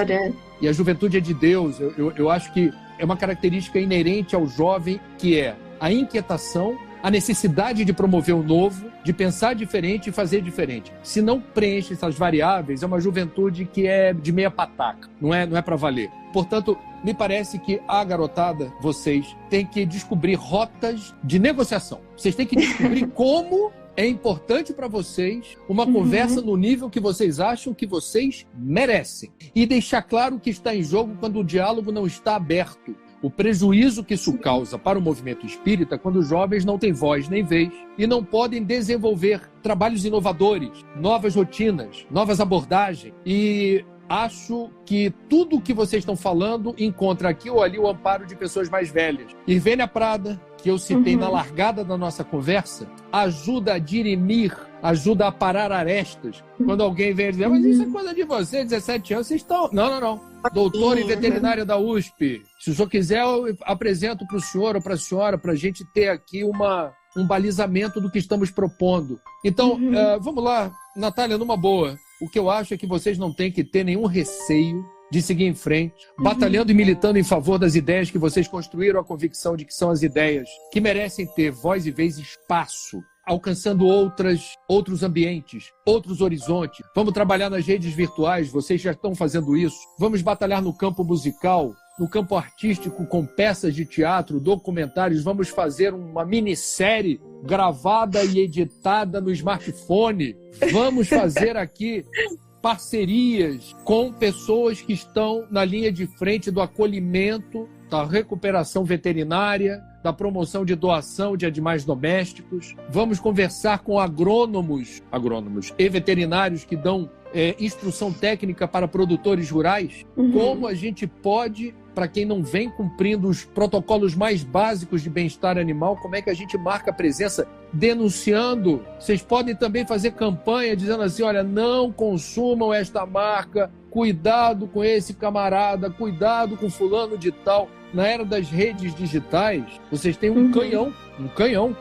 E a juventude é de Deus. Eu acho que é uma característica inerente ao jovem, que é a inquietação, a necessidade de promover o novo, de pensar diferente e fazer diferente. Se não preenche essas variáveis, é uma juventude que é de meia pataca, não é para valer. Portanto, me parece que a garotada, vocês, têm que descobrir rotas de negociação. Vocês têm que descobrir como é importante para vocês uma conversa no nível que vocês acham que vocês merecem. E deixar claro o que está em jogo quando o diálogo não está aberto. O prejuízo que isso causa para o movimento espírita quando os jovens não têm voz nem vez e não podem desenvolver trabalhos inovadores, novas rotinas, novas abordagens. E acho que tudo o que vocês estão falando encontra aqui ou ali o amparo de pessoas mais velhas. Irvênia Prada, que eu citei na largada da nossa conversa, ajuda a dirimir, ajuda a parar arestas. Quando alguém vem dizer, mas isso é coisa de você, 17 anos, vocês estão... Não. Doutora em veterinária da USP. Se o senhor quiser, eu apresento para o senhor ou para a senhora, para a gente ter aqui um balizamento do que estamos propondo. Então, vamos lá, Natália, numa boa. O que eu acho é que vocês não têm que ter nenhum receio de seguir em frente, batalhando e militando em favor das ideias que vocês construíram a convicção de que são as ideias que merecem ter voz e vez e espaço, alcançando outros ambientes, outros horizontes. Vamos trabalhar nas redes virtuais, vocês já estão fazendo isso. Vamos batalhar no campo musical, no campo artístico, com peças de teatro, documentários. Vamos fazer uma minissérie gravada e editada no smartphone. Vamos fazer aqui parcerias com pessoas que estão na linha de frente do acolhimento, da recuperação veterinária, da promoção de doação de animais domésticos. Vamos conversar com agrônomos e veterinários que dão instrução técnica para produtores rurais. Como a gente pode, para quem não vem cumprindo os protocolos mais básicos de bem-estar animal, como é que a gente marca a presença denunciando? Vocês podem também fazer campanha dizendo assim, olha, não consumam esta marca, cuidado com esse camarada, cuidado com fulano de tal. Na era das redes digitais, vocês têm um canhão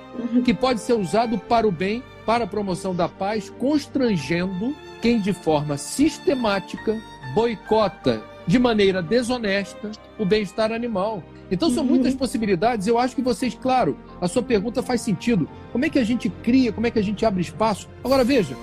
que pode ser usado para o bem, para a promoção da paz, constrangendo quem de forma sistemática boicota de maneira desonesta o bem-estar animal. Então são muitas possibilidades. Eu acho que vocês, claro, a sua pergunta faz sentido. Como é que a gente cria, como é que a gente abre espaço? Agora veja,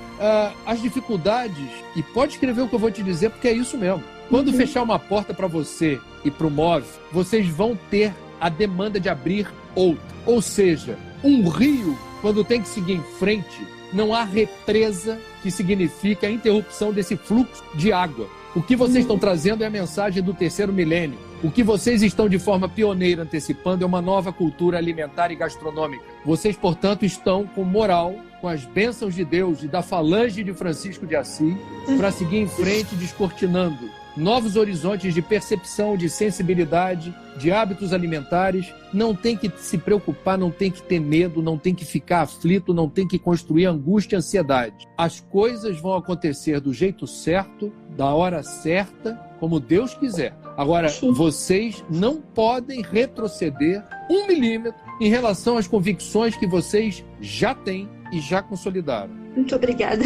as dificuldades, e pode escrever o que eu vou te dizer, porque é isso mesmo. Quando fechar uma porta para você e para o MOV, vocês vão ter a demanda de abrir outra. Ou seja, um rio, quando tem que seguir em frente, não há represa, que significa a interrupção desse fluxo de água. O que vocês estão trazendo é a mensagem do terceiro milênio. O que vocês estão de forma pioneira antecipando é uma nova cultura alimentar e gastronômica. Vocês, portanto, estão com moral, com as bênçãos de Deus e da falange de Francisco de Assis, para seguir em frente descortinando novos horizontes de percepção, de sensibilidade, de hábitos alimentares. Não tem que se preocupar, não tem que ter medo, não tem que ficar aflito, não tem que construir angústia e ansiedade. As coisas vão acontecer do jeito certo, da hora certa, como Deus quiser. Agora, vocês não podem retroceder 1 milímetro em relação às convicções que vocês já têm e já consolidaram. Muito obrigada.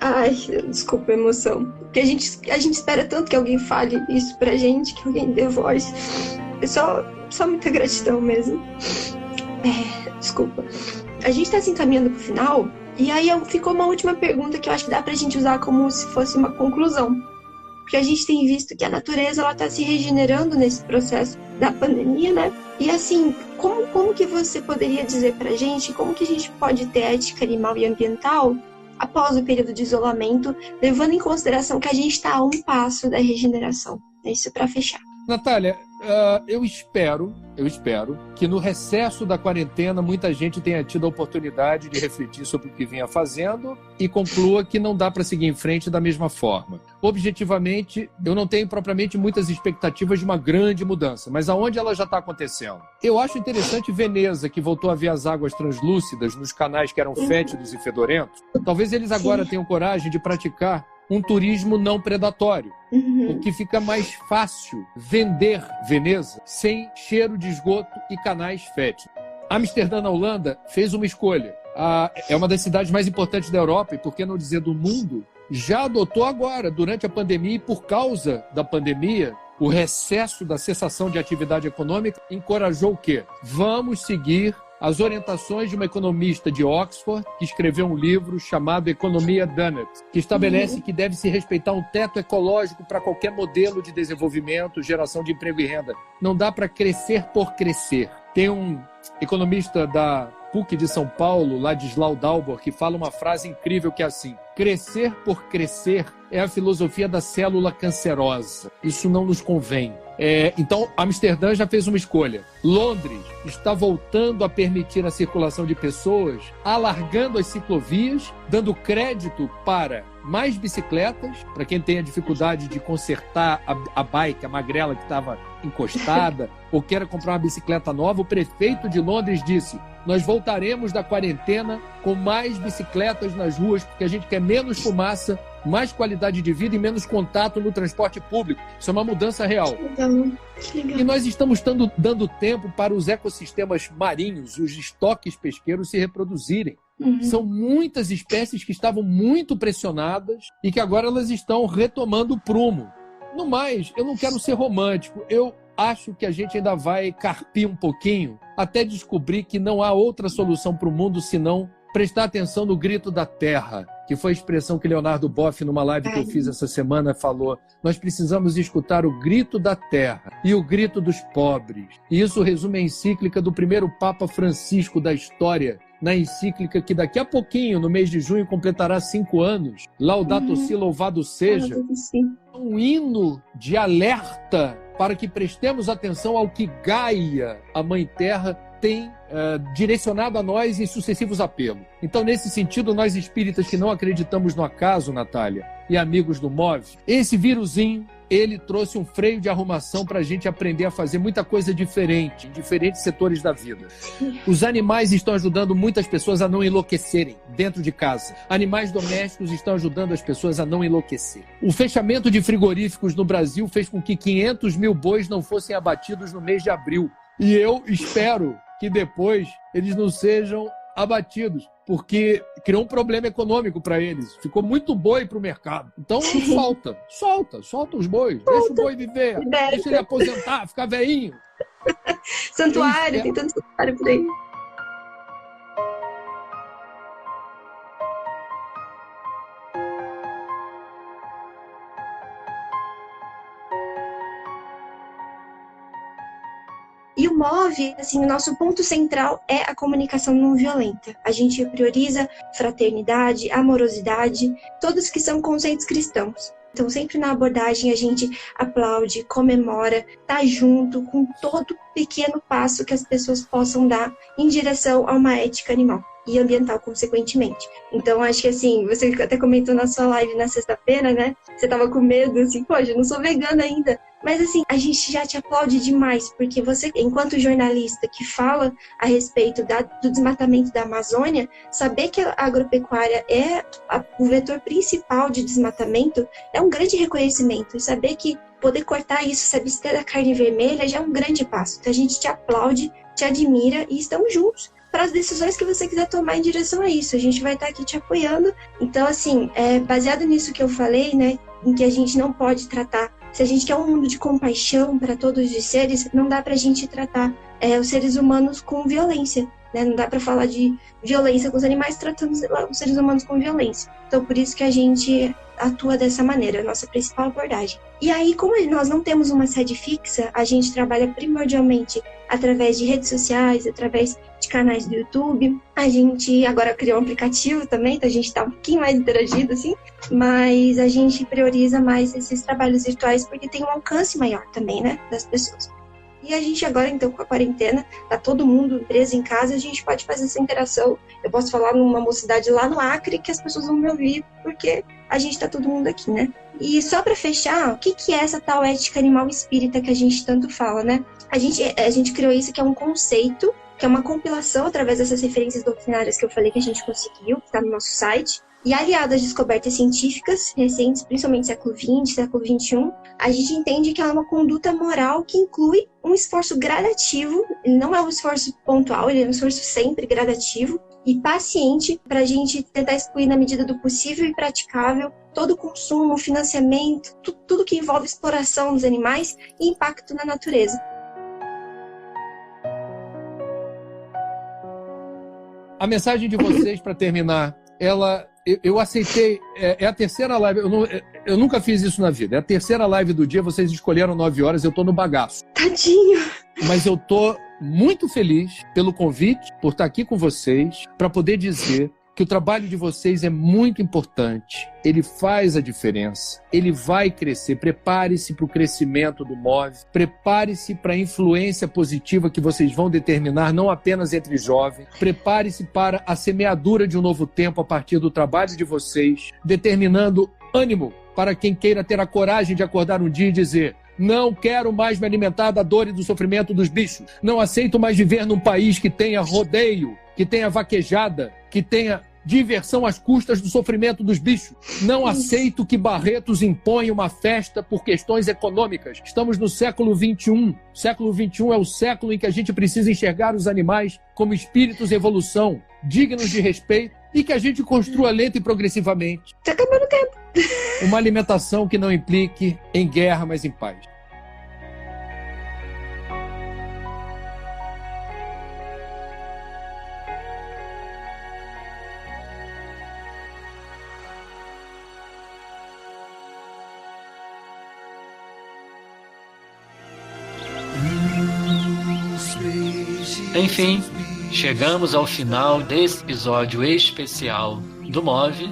Ai, desculpa a emoção. Porque a gente espera tanto que alguém fale isso pra gente, que alguém dê voz. É só muita gratidão mesmo. Desculpa. A gente tá se encaminhando pro final, e aí ficou uma última pergunta que eu acho que dá pra gente usar como se fosse uma conclusão. Porque a gente tem visto que a natureza ela tá se regenerando nesse processo da pandemia, né? E assim, como que você poderia dizer pra gente como que a gente pode ter ética animal e ambiental após o período de isolamento, levando em consideração que a gente está a um passo da regeneração? É isso para fechar. Natália, eu espero que no recesso da quarentena muita gente tenha tido a oportunidade de refletir sobre o que vinha fazendo e conclua que não dá para seguir em frente da mesma forma. Objetivamente, eu não tenho propriamente muitas expectativas de uma grande mudança, mas aonde ela já está acontecendo? Eu acho interessante Veneza, que voltou a ver as águas translúcidas nos canais que eram fétidos e fedorentos. Talvez eles agora tenham coragem de praticar um turismo não predatório, porque fica mais fácil vender Veneza sem cheiro de esgoto e canais fétidos. Amsterdã, na Holanda, fez uma escolha. É uma das cidades mais importantes da Europa, e por que não dizer do mundo, já adotou agora, durante a pandemia e por causa da pandemia, o recesso da cessação de atividade econômica encorajou o quê? Vamos seguir as orientações de uma economista de Oxford, que escreveu um livro chamado Economia Dunnett, que estabelece que deve se respeitar um teto ecológico para qualquer modelo de desenvolvimento, geração de emprego e renda. Não dá para crescer por crescer. Tem um economista da PUC de São Paulo, Ladislau Dalbor, que fala uma frase incrível que é assim: crescer por crescer é a filosofia da célula cancerosa. Isso não nos convém. Então, Amsterdã já fez uma escolha. Londres está voltando a permitir a circulação de pessoas, alargando as ciclovias, dando crédito para mais bicicletas, para quem tem a dificuldade de consertar a bike, a magrela que estava encostada, ou queira comprar uma bicicleta nova. O prefeito de Londres disse: nós voltaremos da quarentena com mais bicicletas nas ruas, porque a gente quer menos fumaça, mais qualidade de vida e menos contato no transporte público. Isso é uma mudança real. Que legal. E nós estamos dando tempo para os ecossistemas marinhos, os estoques pesqueiros se reproduzirem. São muitas espécies que estavam muito pressionadas e que agora elas estão retomando o prumo. No mais, eu não quero ser romântico. Eu acho que a gente ainda vai carpir um pouquinho até descobrir que não há outra solução para o mundo senão prestar atenção no grito da terra, que foi a expressão que Leonardo Boff, numa live que eu fiz essa semana, falou. Nós precisamos escutar o grito da terra e o grito dos pobres. E isso resume a encíclica do primeiro Papa Francisco da história, na encíclica que daqui a pouquinho, no mês de junho, completará 5 anos, Laudato Si, louvado seja, um hino de alerta para que prestemos atenção ao que Gaia, a Mãe Terra, tem direcionado a nós em sucessivos apelos. Então, nesse sentido, nós espíritas que não acreditamos no acaso, Natália, e amigos do MOV, esse vírusinho, ele trouxe um freio de arrumação para a gente aprender a fazer muita coisa diferente, em diferentes setores da vida. Os animais estão ajudando muitas pessoas a não enlouquecerem dentro de casa. Animais domésticos estão ajudando as pessoas a não enlouquecer. O fechamento de frigoríficos no Brasil fez com que 500 mil bois não fossem abatidos no mês de abril. E eu espero que depois eles não sejam abatidos, porque criou um problema econômico para eles. Ficou muito boi para o mercado. Então, solta os bois. Deixa o boi viver. Deixa ele aposentar, ficar velhinho. Santuário, tem tanto santuário por aí. E o MOV, assim, o nosso ponto central é a comunicação não violenta. A gente prioriza fraternidade, amorosidade, todos que são conceitos cristãos. Então, sempre na abordagem a gente aplaude, comemora, tá junto com todo pequeno passo que as pessoas possam dar em direção a uma ética animal e ambiental, consequentemente. Então, acho que assim, você até comentou na sua live na sexta-feira, né? Você tava com medo, assim, poxa, eu não sou vegana ainda. Mas assim, a gente já te aplaude demais, porque você, enquanto jornalista que fala a respeito do desmatamento da Amazônia, saber que a agropecuária é o vetor principal de desmatamento é um grande reconhecimento. E saber que poder cortar isso, se abster da carne vermelha, já é um grande passo. Então a gente te aplaude, te admira e estamos juntos para as decisões que você quiser tomar em direção a isso. A gente vai estar aqui te apoiando. Então, assim, baseado nisso que eu falei, né, em que a gente não pode tratar, se a gente quer um mundo de compaixão para todos os seres, não dá para a gente tratar os seres humanos com violência, né? Não dá para falar de violência com os animais tratando os seres humanos com violência. Então, por isso que a gente atua dessa maneira, a nossa principal abordagem. E aí, como nós não temos uma sede fixa, a gente trabalha primordialmente através de redes sociais, através de canais do YouTube. A gente agora criou um aplicativo também, então a gente está um pouquinho mais interagido, assim, mas a gente prioriza mais esses trabalhos virtuais porque tem um alcance maior também, né, das pessoas. E a gente agora, então, com a quarentena, tá todo mundo preso em casa, a gente pode fazer essa interação. Eu posso falar numa mocidade lá no Acre que as pessoas vão me ouvir, porque a gente tá todo mundo aqui, né? E só para fechar, o que é essa tal ética animal espírita que a gente tanto fala, né? A gente criou isso, que é um conceito, que é uma compilação através dessas referências doutrinárias que eu falei que a gente conseguiu, que tá no nosso site. E aliado às descobertas científicas recentes, principalmente século XX, século XXI, a gente entende que ela é uma conduta moral que inclui um esforço gradativo. Ele não é um esforço pontual, ele é um esforço sempre gradativo e paciente para a gente tentar excluir na medida do possível e praticável todo o consumo, financiamento, tudo que envolve exploração dos animais e impacto na natureza. A mensagem de vocês, para terminar, eu aceitei, é a terceira live, eu nunca fiz isso na vida, é a terceira live do dia, vocês escolheram 9 horas, eu tô no bagaço. Tadinho! Mas eu tô muito feliz pelo convite, por estar aqui com vocês, para poder dizer que o trabalho de vocês é muito importante, ele faz a diferença, ele vai crescer. Prepare-se para o crescimento do MOVE, prepare-se para a influência positiva que vocês vão determinar, não apenas entre jovens, prepare-se para a semeadura de um novo tempo a partir do trabalho de vocês, determinando ânimo para quem queira ter a coragem de acordar um dia e dizer: não quero mais me alimentar da dor e do sofrimento dos bichos, não aceito mais viver num país que tenha rodeio, que tenha vaquejada, que tenha diversão às custas do sofrimento dos bichos. Não aceito que Barretos imponha uma festa por questões econômicas. Estamos no século XXI. O século XXI é o século em que a gente precisa enxergar os animais como espíritos em evolução, dignos de respeito, e que a gente construa lenta e progressivamente. Tá acabando o tempo. Uma alimentação que não implique em guerra, mas em paz. Enfim, chegamos ao final desse episódio especial do MOVE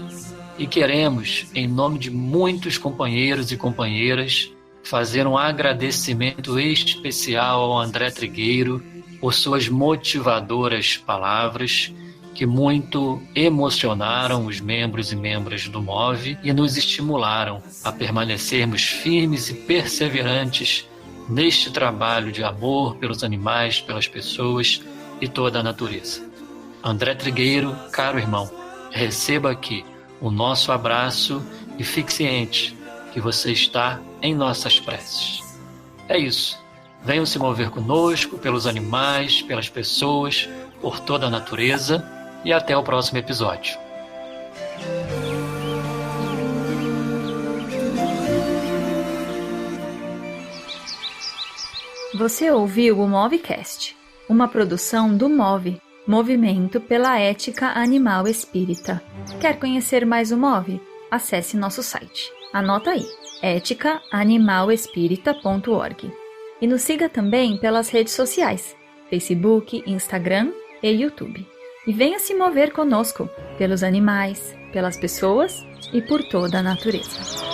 e queremos, em nome de muitos companheiros e companheiras, fazer um agradecimento especial ao André Trigueiro por suas motivadoras palavras que muito emocionaram os membros e membras do MOVE e nos estimularam a permanecermos firmes e perseverantes neste trabalho de amor pelos animais, pelas pessoas e toda a natureza. André Trigueiro, caro irmão, receba aqui o nosso abraço e fique ciente que você está em nossas preces. É isso. Venham se mover conosco pelos animais, pelas pessoas, por toda a natureza e até o próximo episódio. Você ouviu o MOVEcast, uma produção do MOVE, Movimento pela Ética Animal Espírita. Quer conhecer mais o MOVE? Acesse nosso site. Anota aí, eticaanimalespírita.org. E nos siga também pelas redes sociais, Facebook, Instagram e YouTube. E venha se mover conosco, pelos animais, pelas pessoas e por toda a natureza.